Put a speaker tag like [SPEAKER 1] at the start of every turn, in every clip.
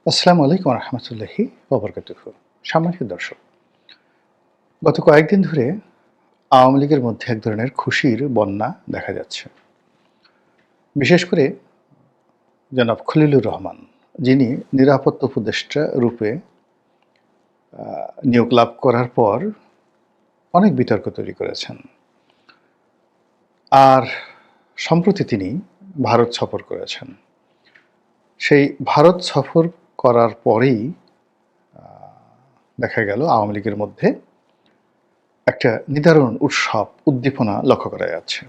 [SPEAKER 1] আসসালামু আলাইকুম রহমতুল্লাহি ওবরকাতুহু। সম্মানিত দর্শক, গত কয়েকদিন ধরে আওয়ামী লীগের মধ্যে এক ধরনের খুশির বন্যা দেখা যাচ্ছে। বিশেষ করে জনাব খলিলুর রহমান, যিনি নিরাপত্তা উপদেষ্টা রূপে নিয়োগ লাভ করার পর অনেক বিতর্ক তৈরি করেছেন। আর সম্প্রতি তিনি ভারত সফর করেছেন। সেই ভারত সফর করার পরেই দেখা গেল আওয়ামী লীগের মধ্যে একটা নিদারুণ উৎসব, উদ্দীপনা লক্ষ্য করা যাচ্ছে।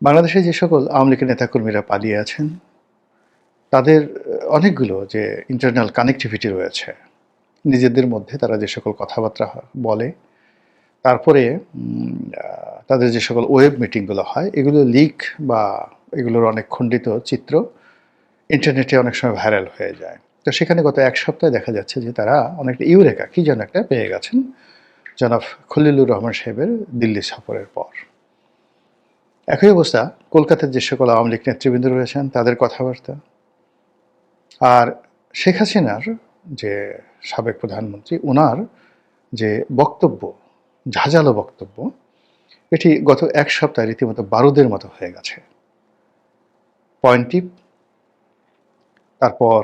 [SPEAKER 1] বাংলাদেশে যে সকল আওয়ামী লীগের নেতাকর্মীরা পালিয়ে আছেন, তাদের অনেকগুলো যে ইন্টারনাল কানেক্টিভিটি রয়েছে, নিজেদের মধ্যে তারা যে সকল কথাবার্তা বলে, তারপরে তাদের যে সকল ওয়েব মিটিংগুলো হয়, এগুলো লিক বা এগুলোর অনেক খণ্ডিত চিত্র ইন্টারনেটে অনেক সময় ভাইরাল হয়ে যায়। তো সেখানে গত এক সপ্তাহে দেখা যাচ্ছে যে তারা অনেকটা ইউরেকা কি যেন একটা পেয়ে গেছেন জনাব খলিলুর রহমান সাহেবের দিল্লি সফরের পর। একই অবস্থা কলকাতার যে সকল আওয়ামী লীগ নেতৃবৃন্দ রয়েছেন তাদের কথাবার্তা, আর শেখ হাসিনার যে সাবেক প্রধানমন্ত্রী, ওনার যে বক্তব্য, ঝাঁঝালো বক্তব্য, এটি গত এক সপ্তাহে রীতিমতো বারুদের মতো হয়ে গেছে। পয়েন্টিভ, তারপর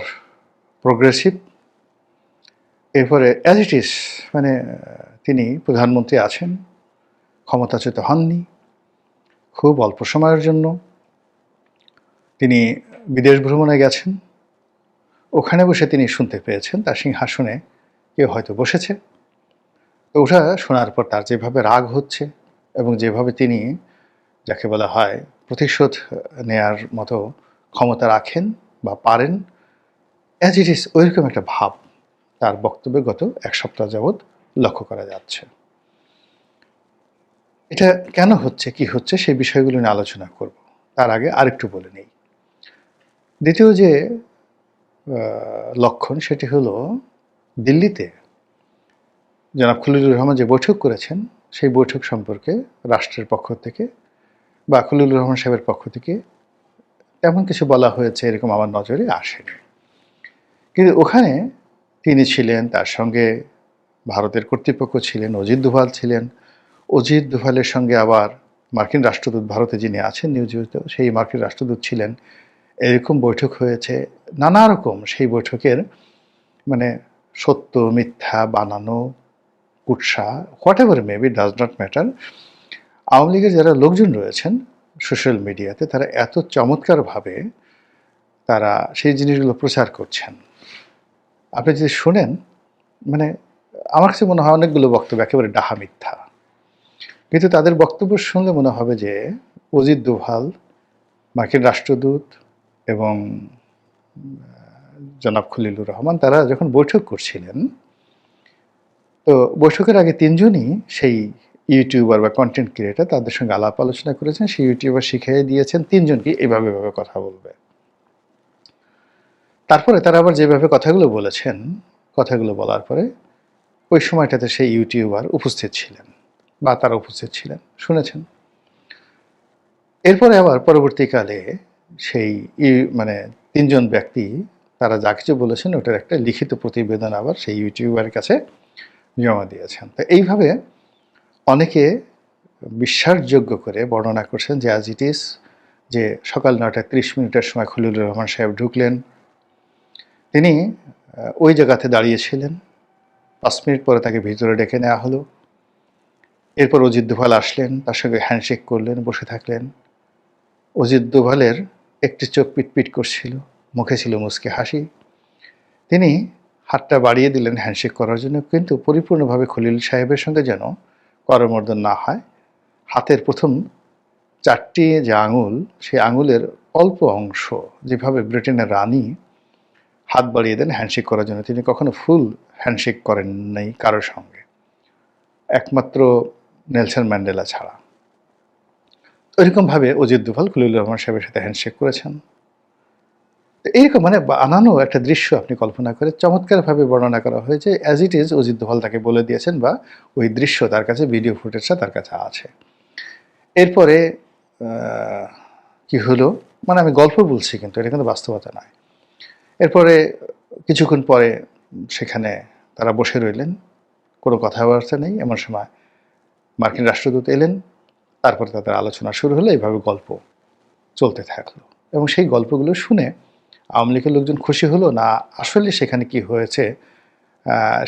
[SPEAKER 1] প্রোগ্রেসিভ, এরপরে অ্যাজ ইট ইজ, মানে তিনি প্রধানমন্ত্রী আছেন, ক্ষমতাচ্যুত হননি, খুব অল্প সময়ের জন্য তিনি বিদেশ ভ্রমণে গেছেন, ওখানে বসে তিনি শুনতে পেয়েছেন তার সিংহাসনে কেউ হয়তো বসেছে। তো ওটা শোনার পর তার যেভাবে রাগ হচ্ছে এবং যেভাবে তিনি, যাকে বলা হয়, প্রতিশোধ নেয়ার মতো ক্ষমতা রাখেন বা পারেন, অ্যাজ ইট ইজ ওইরকম একটা ভাব তার বক্তব্যে গত এক সপ্তাহ যাবৎ লক্ষ্য করা যাচ্ছে। এটা কেন হচ্ছে, কি হচ্ছে, সেই বিষয়গুলো নিয়ে আলোচনা করব। তার আগে আরেকটু বলে নেই। দ্বিতীয় যে লক্ষণ, সেটি হলো দিল্লিতে জনাব খলিলুর রহমান যে বৈঠক করেছেন, সেই বৈঠক সম্পর্কে রাষ্ট্রের পক্ষ থেকে বা খলিলুর রহমান সাহেবের পক্ষ থেকে তেমন কিছু বলা হয়েছে এরকম আমার নজরে আসেনি। কিন্তু ওখানে তিনি ছিলেন, তার সঙ্গে ভারতের কর্তৃপক্ষ ছিলেন, অজিত দোভাল ছিলেন। অজিত দোভালের সঙ্গে আবার মার্কিন রাষ্ট্রদূত ভারতে যিনি আছেন নিয়োজিত, সেই মার্কিন রাষ্ট্রদূত ছিলেন। এরকম বৈঠক হয়েছে, নানা রকম সেই বৈঠকের মানে সত্য মিথ্যা বানানো, কুৎসা, what ever maybe, does not matter. Awami লীগের যারা লোকজন রয়েছেন সোশ্যাল মিডিয়াতে, তারা এত চমৎকারভাবে তারা সেই জিনিসগুলো প্রচার করছেন। আপনি যদি শোনেন, মানে আমার কাছে মনে হয় অনেকগুলো বক্তব্য একেবারে ডাহা মিথ্যা, কিন্তু তাদের বক্তব্য শুনলে মনে হবে যে অজিত দোভাল, মার্কিন রাষ্ট্রদূত এবং জনাব খলিলুর রহমান তারা যখন বৈঠক করছিলেন, তো বৈঠকের আগে তিনজনই সেই ইউটিউবার বা কন্টেন্ট ক্রিয়েটার, তাদের সঙ্গে আলাপ আলোচনা করেছেন। সেই ইউটিউবার শিখিয়ে দিয়েছেন তিনজনকে এভাবে এভাবে কথা বলবে। তারপরে তারা আবার যেভাবে কথাগুলো বলেছেন, কথাগুলো বলার পরে ওই সময়টাতে সেই ইউটিউবার উপস্থিত ছিলেন বা তারা উপস্থিত ছিলেন, শুনেছেন। এরপরে আবার পরবর্তীকালে সেই মানে তিনজন ব্যক্তি তারা যা কিছু বলেছেন ওটার একটা লিখিত প্রতিবেদন আবার সেই ইউটিউবারের কাছে জমা দিয়েছেন। তো এইভাবে অনেকে বিশ্বাসযোগ্য করে বর্ণনা করছেন যে অ্যাজ ইট ইজ, যে সকাল 9:30 সময় খলিলুর রহমান সাহেব ঢুকলেন। তিনি ওই জায়গাতে দাঁড়িয়েছিলেন। 5 মিনিট পরে তাকে ভিতরে ডেকে নেওয়া হলো। এরপর অজিত দোভাল আসলেন, তার সঙ্গে হ্যান্ডশেক করলেন, বসে থাকলেন। অজিত দোভালের একটি চোখ পিটপিট করছিল, মুখে ছিল মুচকি হাসি। তিনি হাতটা বাড়িয়ে দিলেন হ্যান্ডশেক করার জন্য, কিন্তু পরিপূর্ণভাবে খলিল সাহেবের সঙ্গে যেন করমর্দন না হয়। হাতের প্রথম 4টি যে আঙুল, সেই আঙুলের অল্প অংশ, যেভাবে ব্রিটেনের রানী হাত বাড়িয়ে দেন হ্যান্ডশেক করার জন্য, তিনি কখনো ফুল হ্যান্ডশেক করেন নাই কারোর সঙ্গে, একমাত্র নেলসন ম্যান্ডেলা ছাড়া। ওইরকমভাবে অজিত দোভাল খলিলুর রহমান সাহেবের সাথে হ্যান্ডশেক করেছেন। এইরকম মানে বানানো একটা দৃশ্য আপনি কল্পনা করে চমৎকারভাবে বর্ণনা করা হয়েছে। As it is Ajit Doval তাকে বলে দিয়েছেন, বা ওই দৃশ্য তার কাছে, ভিডিও ফুটেজটা তার কাছে আছে। এরপরে কি হলো, মানে আমি গল্প বলছি কিন্তু এটা কিন্তু বাস্তবতা নয়। এরপরে কিছুক্ষণ পরে সেখানে তারা বসে রইলেন, কোনো কথাবার্তা নেই। এমন সময় মার্কিন রাষ্ট্রদূত এলেন, তারপরে তাদের আলোচনা শুরু হলো। এইভাবে গল্প চলতে থাকলো এবং সেই গল্পগুলো শুনে আওয়ামী লীগের লোকজন খুশি হলো না আসলে সেখানে কি হয়েছে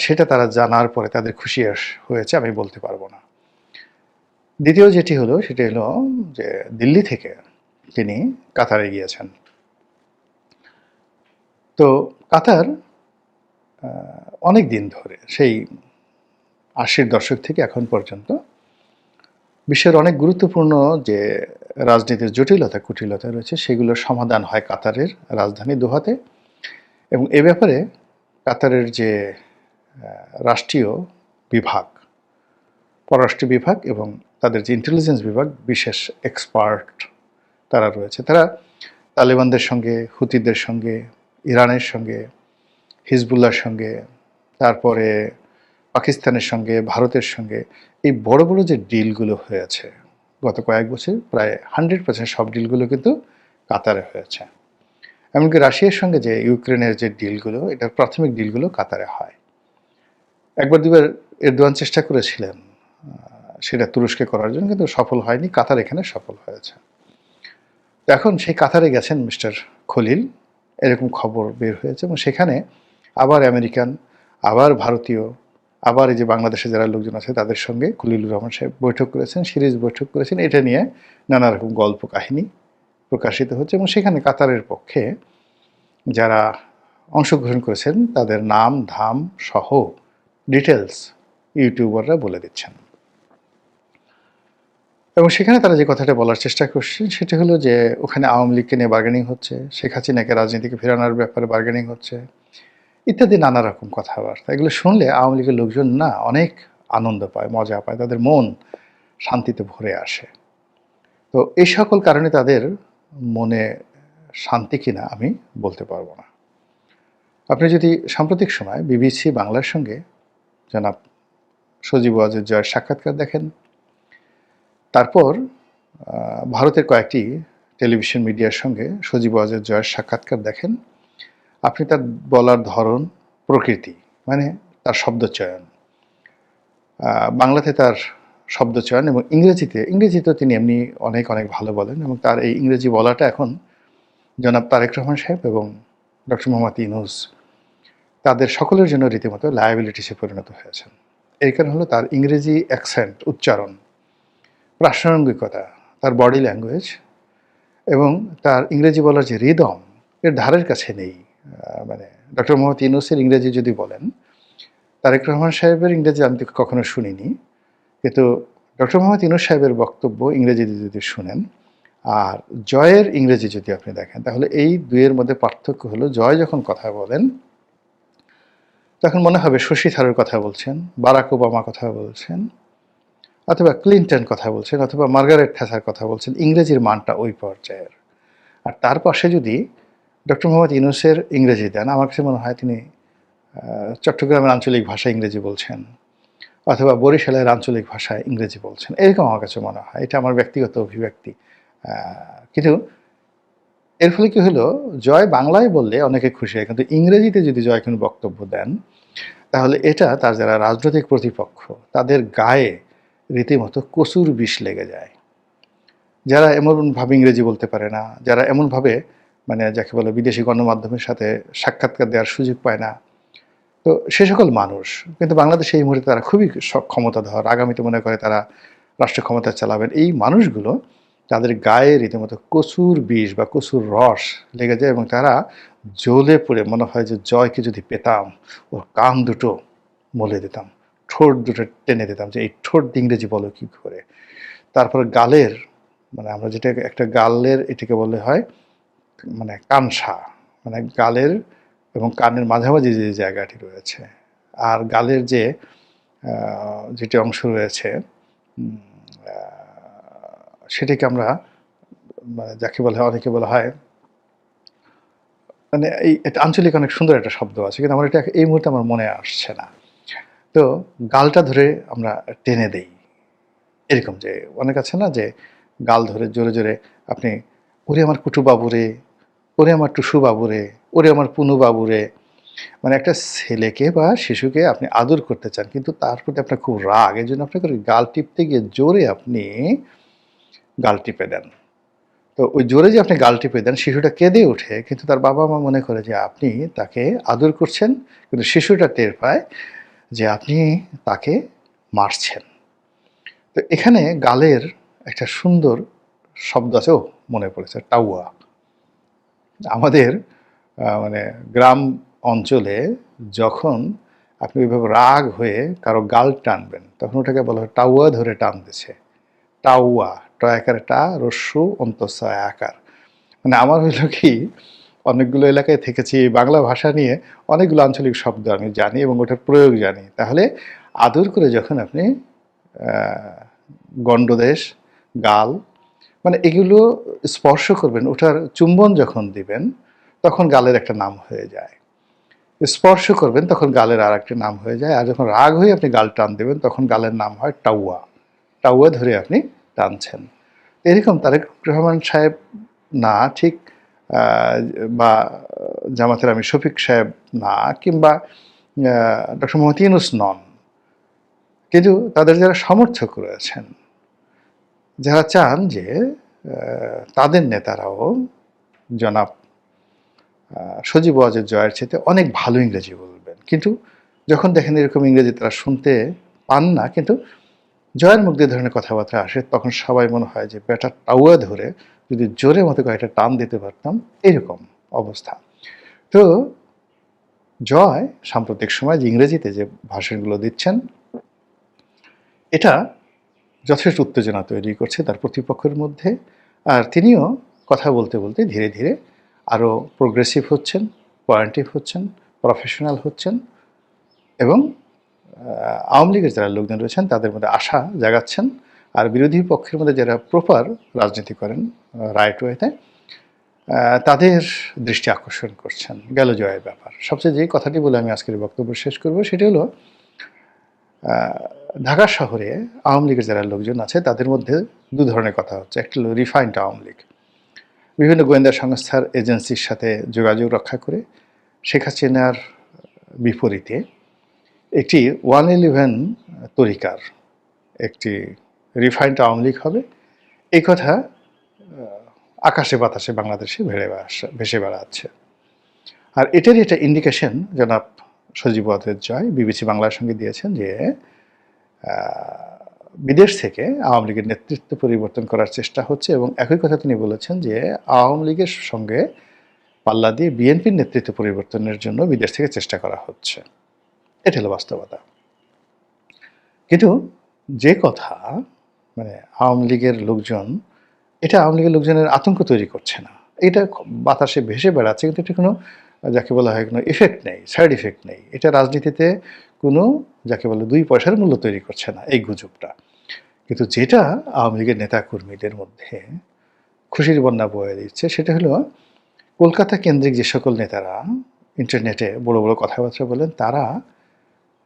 [SPEAKER 1] সেটা তারা জানার পরে তাদের খুশি হয়েছে আমি বলতে পারবো না। দ্বিতীয় যেটি হলো সেটি হলো যে দিল্লি থেকে তিনি কাতারে গিয়েছেন। তো কাতার অনেক দিন ধরে সেই 80-র দশক থেকে এখন পর্যন্ত বিশ্বের অনেক গুরুত্বপূর্ণ যে রাজনীতির জটিলতা কুটিলতা রয়েছে সেগুলোর সমাধান হয় কাতারের রাজধানী দোহাতে। এবং এ ব্যাপারে কাতারের যে রাষ্ট্রীয় বিভাগ, পররাষ্ট্র বিভাগ এবং তাদের যে ইন্টেলিজেন্স বিভাগ, বিশেষ এক্সপার্ট তারা রয়েছে। তারা তালেবানদের সঙ্গে, হুতিদের সঙ্গে, ইরানের সঙ্গে, হিজবুল্লাহর সঙ্গে, তারপরে পাকিস্তানের সঙ্গে, ভারতের সঙ্গে এই বড় বড় যে ডিলগুলো হয়েছে গত কয়েক বছর, প্রায় 100% সব ডিলগুলো কিন্তু কাতারে হয়েছে। এমনকি রাশিয়ার সঙ্গে যে ইউক্রেনের যে ডিলগুলো, এটার প্রাথমিক ডিলগুলো কাতারে হয়। একবার দুবার এরদোয়ান চেষ্টা করেছিলেন সেটা তুরস্কে করার জন্য, কিন্তু সফল হয়নি। কাতার এখানে সফল হয়েছে। এখন সেই কাতারে গেছেন মিস্টার খলিল, এরকম খবর বের হয়েছে এবং সেখানে আবার আমেরিকান, আবার ভারতীয়, আবার এই যে বাংলাদেশে যারা লোকজন আছে তাদের সঙ্গে খলিলুর রহমান সাহেব বৈঠক করেছেন, সিরিজ বৈঠক করেছেন। এটা নিয়ে নানা রকম গল্প কাহিনী প্রকাশিত হচ্ছে এবং সেখানে কাতারের পক্ষে যারা অংশগ্রহণ করেছেন তাদের নাম ধাম সহ ডিটেলস ইউটিউবাররা বলে দিচ্ছেন। এবং সেখানে তারা যে কথাটা বলার চেষ্টা করছেন সেটা হলো যে ওখানে আওয়ামী লীগকে নিয়ে বার্গেনিং হচ্ছে, শেখ হাসিনাকে রাজনীতিকে ফেরানোর ব্যাপারে বার্গেনিং হচ্ছে, ইত্যাদি নানা রকম কথাবার্তা। এগুলো শুনলে আওয়ামী লীগের লোকজন না অনেক আনন্দ পায়, মজা পায়, তাদের মন শান্তিতে ভরে আসে। তো এই সকল কারণে তাদের মনে শান্তি কিনা আমি বলতে পারবো না। আপনি যদি সাম্প্রতিক সময় বিবিসি বাংলার সঙ্গে জনাব সজীব ওয়াজেদ জয়ের সাক্ষাৎকার দেখেন, তারপর ভারতের কয়েকটি টেলিভিশন মিডিয়ার সঙ্গে সজীব ওয়াজেদ জয়ের সাক্ষাৎকার দেখেন, আপনি তার বলার ধরন, প্রকৃতি, মানে তার শব্দচয়ন, বাংলাতে তার শব্দচয়ন এবং ইংরেজিতেও তিনি এমনি অনেক অনেক ভালো বলেন এবং তার এই ইংরেজি বলাটা এখন জনাব তারেক রহমান সাহেব এবং ডক্টর মোহাম্মদ ইউনূস তাদের সকলের জন্য রীতিমতো লায়াবিলিটিসে পরিণত হয়েছেন। এই কারণ হলো তার ইংরেজি অ্যাকসেন্ট, উচ্চারণ, প্রাসঙ্গিকতা, তার বডি ল্যাঙ্গুয়েজ এবং তার ইংরেজি বলার যে রিদম, এর ধারের কাছে নেই। মানে ডক্টর মোহাম্মদ ইউনূসের ইংরেজি যদি বলেন, তারেক রহমান সাহেবের ইংরেজি আমি কখনো শুনিনি, কিন্তু ডক্টর মোহাম্মদ ইউনূস সাহেবের বক্তব্য ইংরেজিতে যদি শুনেন আর জয়ের ইংরেজি যদি আপনি দেখেন, তাহলে এই দুইয়ের মধ্যে পার্থক্য হলো জয় যখন কথা বলেন তখন মনে হবে শশী থারুর কথা বলছেন, বারাক ওবামা কথা বলছেন, অথবা ক্লিনটন কথা বলছেন, অথবা মার্গারেট থ্যাচার কথা বলছেন। ইংরেজির মানটা ওই পর্যায়ের। আর তার পাশে যদি ডক্টর মোহাম্মদ ইউনূসের ইংরেজি দেন, আমার কাছে মনে হয় তিনি চট্টগ্রামের আঞ্চলিক ভাষায় ইংরেজি বলছেন অথবা বরিশালের আঞ্চলিক ভাষায় ইংরেজি বলছেন, এরকম আমার কাছে মনে হয়। এটা আমার ব্যক্তিগত অভিব্যক্তি। কিন্তু এর ফলে কি হলো, জয় বাংলায় বললে অনেকে খুশি হয়, কিন্তু ইংরেজিতে যদি জয় কোনো বক্তব্য দেন তাহলে এটা তার যারা রাজনৈতিক প্রতিপক্ষ তাদের গায়ে রীতিমতো কচুর বিষ লেগে যায়। যারা এমনভাবে ইংরেজি বলতে পারে না, যারা এমনভাবে মানে যাকে বলে বিদেশি গণমাধ্যমের সাথে সাক্ষাৎকার দেওয়ার সুযোগ পায় না, তো সে সকল মানুষ কিন্তু বাংলাদেশে এই মুহূর্তে তারা খুবই ক্ষমতাধর, আগামীতে মনে করে তারা রাষ্ট্র ক্ষমতা চালাবেন। এই মানুষগুলো তাদের গায়ে রীতিমতো কচুর বিষ বা কচুর রস লেগে যায় এবং তারা জ্বলে পড়ে মনে হয় যে জয়কে যদি পেতাম ওর কান দুটো মলে দিতাম, ঠোঁট দুটো টেনে দিতাম, যে এই ঠোঁট ইংরেজি বলো কী করে। তারপরে গালের, মানে আমরা যেটা একটা গালের এটাকে বলে হয় মানে কানসা, মানে গালের এবং কানের মাঝামাঝি যে জায়গাটি রয়েছে আর গালের যে যেটি অংশ রয়েছে সেটাকে আমরা মানে যাকে বলা হয়, অনেকে বলা হয় মানে এই এটা আঞ্চলিক অনেক সুন্দর একটা শব্দ আছে, কিন্তু আমার এটা এই মুহূর্তে আমার মনে আসছে না। তো গালটা ধরে আমরা টেনে দেই, এরকম যে অনেক আছে না যে গাল ধরে জোরে জোরে আপনি ওরে আমার কুটু বাবুরে, ওরে আমার টুসু বাবুরে, ওরে আমার পুনু বাবুরে, মানে একটা ছেলেকে বা শিশুকে আপনি আদর করতে চান, কিন্তু তার প্রতি আপনার খুব রাগ, এই জন্য আপনাকে গাল টিপতে গিয়ে জোরে আপনি গাল টিপে দেন। তো ওই জোরে যে আপনি গাল টিপে দেন, শিশুটা কেঁদে ওঠে, কিন্তু তার বাবা মা মনে করে যে আপনি তাকে আদর করছেন, কিন্তু শিশুটা টের পায় যে আপনি তাকে মারছেন। তো এখানে গালের একটা সুন্দর শব্দ আছে, ও মনে পড়েছে, টাউয়া। আমাদের মানে গ্রাম অঞ্চলে যখন আপনি ওইভাবে রাগ হয়ে কারো গাল টানবেন, তখন ওটাকে বলা হয় টাউয়া ধরে টানতেছে। টাউয়া, টয়াকার টা, রস্যু অন্তঃসয় আকার। মানে আমার হইল কি, অনেকগুলো এলাকায় থেকেছি, বাংলা ভাষা নিয়ে অনেকগুলো আঞ্চলিক শব্দ আমি জানি এবং ওটার প্রয়োগ জানি। তাহলে আদর করে যখন আপনি গণ্ডদেশ, গাল, মানে এগুলো স্পর্শ করবেন, ওটার চুম্বন যখন দিবেন তখন গালের একটা নাম হয়ে যায়। স্পর্শ করবেন তখন গালের আর একটা নাম হয়ে যায়। আর যখন রাগ হয়ে আপনি গাল টান দেবেন তখন গালের নাম হয় টাউয়া। টাউয়া ধরে আপনি টানছেন। এরকম তারেক রহমান সাহেব না ঠিক, বা জামাতের আমি শফিক সাহেব না, কিংবা ডক্টর মোহাম্মদ ইউনূস নন, কিন্তু তাদের যারা সমর্থক রয়েছেন, যারা চান যে তাদের নেতারাও জনাব সজীব ওয়াজেদ জয়ের চেয়ে অনেক ভালো ইংরেজি বলবেন, কিন্তু যখন দেখেন এরকম ইংরেজি তারা শুনতে পান না, কিন্তু জয়ের মুখ দিয়ে ধরনের কথাবার্তা আসে, তখন সবাই মনে হয় যে বেটা টাউয়া ধরে যদি জোরে মতো কয়েকটা টান দিতে পারতাম, এরকম অবস্থা। তো জয় সাম্প্রতিক সময় যে ইংরেজিতে যে ভাষণগুলো দিচ্ছেন, এটা যথেষ্ট উত্তেজনা তৈরি করছে তার প্রতিপক্ষের মধ্যে। আর তিনিও কথা বলতে বলতে ধীরে ধীরে আরও প্রোগ্রেসিভ হচ্ছেন, পয়েন্টিভ হচ্ছেন, প্রফেশনাল হচ্ছেন, এবং আওয়ামী লীগের যারা লোকজন রয়েছেন তাদের মধ্যে আশা জাগাচ্ছেন। আর বিরোধী পক্ষের মধ্যে যারা প্রপার রাজনীতি করেন রাইট ওয়েতে, তাদের দৃষ্টি আকর্ষণ করছেন। গেল জয়ের ব্যাপার। সবচেয়ে যে কথাটি বলে আমি আজকের বক্তব্য শেষ করব সেটি হলো, ঢাকা শহরে আওয়ামী লীগের যারা লোকজন আছে তাদের মধ্যে দু ধরনের কথা হচ্ছে। একটা হলো রিফাইন্ড আওয়ামী লীগ, বিভিন্ন গোয়েন্দা সংস্থার এজেন্সির সাথে যোগাযোগ রক্ষা করে শেখ হাসিনার বিপরীতে একটি 111 তরিকার একটি রিফাইন্ড আওয়ামী লীগ হবে, এই কথা আকাশে বাতাসে বাংলাদেশে ভেসে বেড়াচ্ছে। আর এটারই একটা ইন্ডিকেশন জনাব সজীব ওয়াজেদ জয় বিবিসি বাংলার সঙ্গে দিয়েছেন যে বিদেশ থেকে আওয়ামী লীগের নেতৃত্ব পরিবর্তন করার চেষ্টা হচ্ছে, এবং একই কথা তিনি বলেছেন যে আওয়ামী লীগের সঙ্গে পাল্লা দিয়ে বিএনপির নেতৃত্ব পরিবর্তনের জন্য বিদেশ থেকে চেষ্টা করা হচ্ছে। এটা হলো বাস্তবতা। কিন্তু যে কথা, মানে আওয়ামী লীগের লোকজন, এটা আওয়ামী লীগের লোকজনের আতঙ্ক তৈরি করছে না, এটা বাতাসে ভেসে বেড়াচ্ছে, কিন্তু এটা কোনো, যাকে বলা হয়, কোনো ইফেক্ট নেই, সাইড ইফেক্ট নেই। এটা রাজনীতিতে কোনো, যাকে বলে, 2 পয়সার মূল্য তৈরি করছে না এই গুজবটা। কিন্তু যেটা আওয়ামী লীগের নেতা কর্মীদের মধ্যে খুশির বন্যা বয়ে দিচ্ছে, সেটা হলো কলকাতা কেন্দ্রিক যে সকল নেতারা ইন্টারনেটে বড় বড় কথাবার্তা বলেন, তারা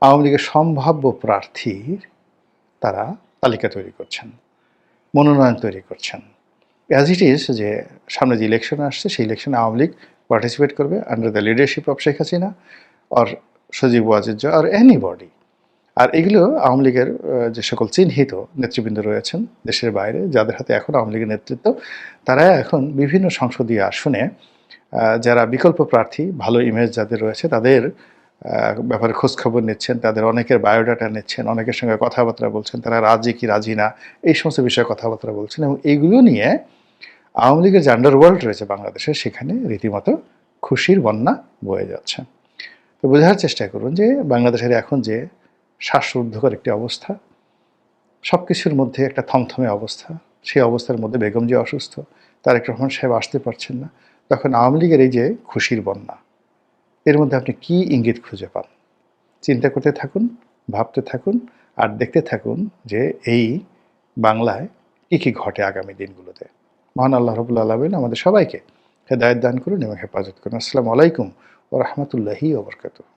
[SPEAKER 1] আওয়ামী লীগের সম্ভাব্য প্রার্থীর তারা তালিকা তৈরি করছেন, মনোনয়ন তৈরি করছেন। অ্যাজ ইট ইজ যে সামনে যে ইলেকশন আসছে, সেই ইলেকশনে আওয়ামী লীগ পার্টিসিপেট করবে under the leadership of Sheikh Hasina or Sajeeb Wazed Joy or anybody. আর এগুলো আওয়ামী লীগের যে সকল চিহ্নিত নেতৃবৃন্দ রয়েছেন দেশের বাইরে, যাদের হাতে এখন আওয়ামী লীগের নেতৃত্ব, তারা এখন বিভিন্ন সংসদীয় আসনে যারা বিকল্প প্রার্থী, ভালো ইমেজ যাদের রয়েছে, তাদের ব্যাপারে খোঁজখবর নিচ্ছেন, তাদের অনেকের বায়োডাটা নিচ্ছেন, অনেকের সঙ্গে কথাবার্তা বলছেন, তারা রাজি কি রাজি না, এই সমস্ত বিষয়ে কথাবার্তা বলছেন, এবং এইগুলো নিয়ে আওয়ামী লীগের যে আন্ডারওয়ার্ল্ড রয়েছে বাংলাদেশে, সেখানে রীতিমতো খুশির বন্যা বয়ে যাচ্ছে। তো বোঝার চেষ্টা করুন যে বাংলাদেশের এখন যে শ্বাসরুদ্ধকর একটি অবস্থা, সব কিছুর মধ্যে একটা থমথমে অবস্থা, সেই অবস্থার মধ্যে বেগম যে অসুস্থ, তারেক রহমান সাহেব আসতে পারছেন না, তখন আওয়ামী লীগের এই যে খুশির বন্যা, এর মধ্যে আপনি কি ইঙ্গিত খুঁজে পান? চিন্তা করতে থাকুন, ভাবতে থাকুন, আর দেখতে থাকুন যে এই বাংলায় কী কী ঘটে আগামী দিনগুলোতে। মহান আল্লাহ রাব্বুল আলামিন আমাদের সবাইকে হেদায়েত দান করুন এবং হেফাজত করুন। আসসালামু আলাইকুম ওয়া রাহমাতুল্লাহি ওয়া বারাকাতুহু।